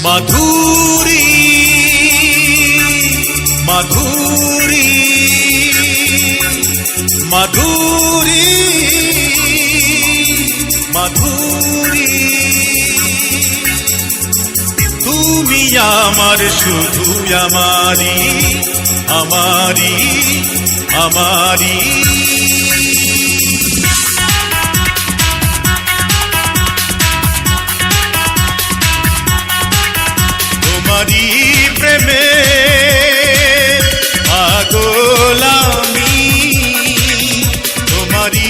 মাধুরী মাধুরী মাধুরী মাধুরী তুমি আমার শুধু আমারি আমারি আমারি তোমারি প্রেমে পাগল আমি তোমারি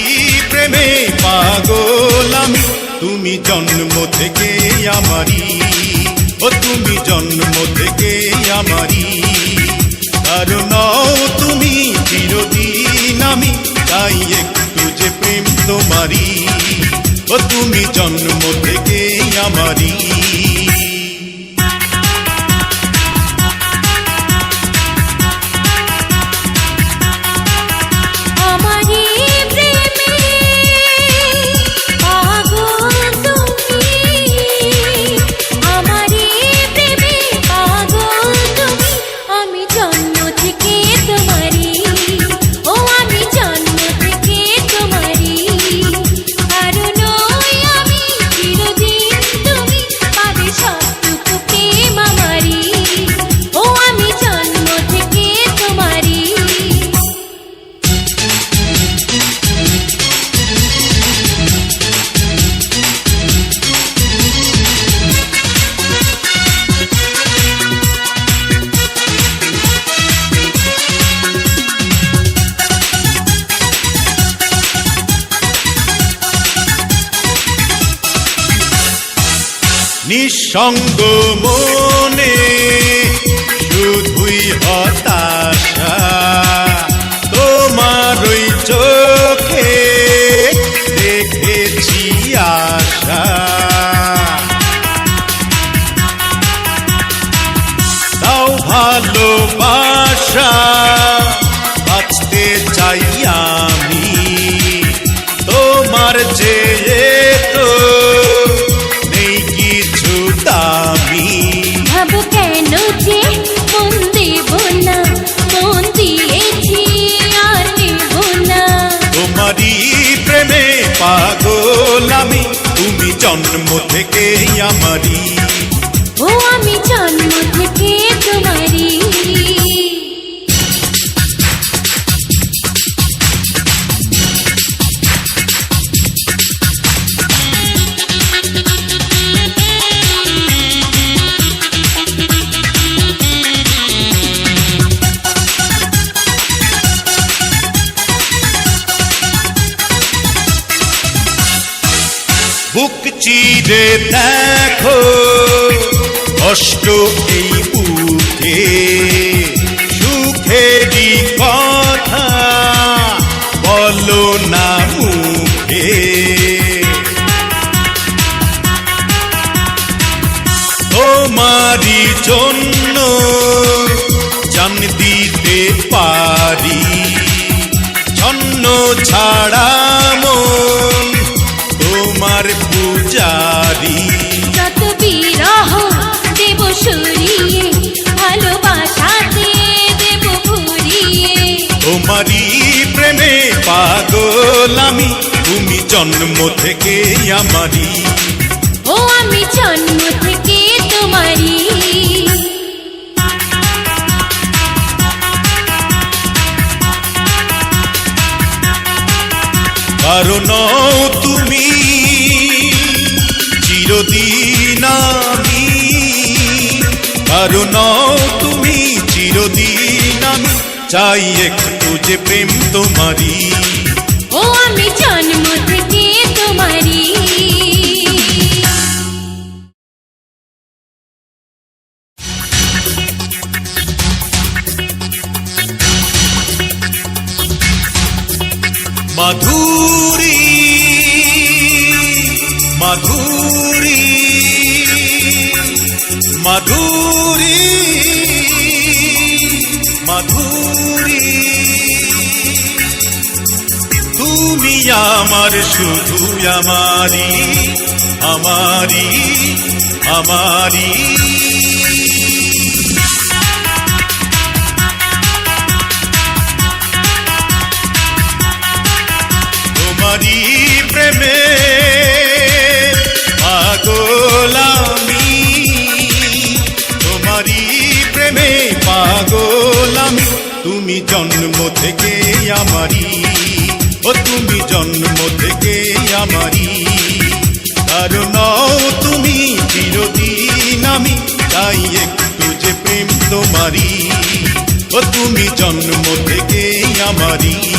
প্রেমে পাগল আমি তুমি জন্ম থেকে আমারি ও তুমি জন্ম থেকে আমারি কারণ তুমি চিরদিন আমি তাই একটু যে প্রেম তোমারি ও তুমি জন্ম থেকে আমারি নিঃসঙ্গ মনে শুধুই হতাশা তোমার ওই চোখে দেখেছি আশা তাও ভালোবাসা বাঁচতে চাই আমি তোমার চেয়ে তো ভাবো কেন যে মন দেব না মন দিয়েছি আর নেব না তোমারই প্রেমে পাগল আমি তুমি জন্ম থেকে আমারি ও আমি জন্ম থেকে তোমারি বুক চিরে দেখো কষ্ট এই বুকে সুখেরই কথা বলো না মুখে তোমারই জন্য জান দিতে পারি ছন্ন ছাড়া মন তোমার পূজারি যত বিরহ দেব সরিয়ে ভালোবাসাতে দেব ভরিয়ে তোমারই প্রেমে পাগল আমি তুমি জন্ম থেকে আমারি ও আমি জন্ম থেকে তোমারি কারণ তুমি চিরদিন আমি কারণ তুমি চিরদিন আমি চাই একটু যে প্রেম তোমারি ও আমি জন্ম থেকে তোমারি মাধুরী মাধুরী মাধুরী মাধুরী তুমি আমার শুধু আমারি আমারি আমারি। তোমারি প্রেমে পাগল আমি, তোমারি প্রেমে পাগল আমি। তুমি জন্ম থেকে আমারি, ও তুমি জন্ম থেকে আমারি। কারণ তুমি চিরদিন আমি, তাই একটু যে প্রেম তোমারি, ও তুমি জন্ম থেকে আমারি।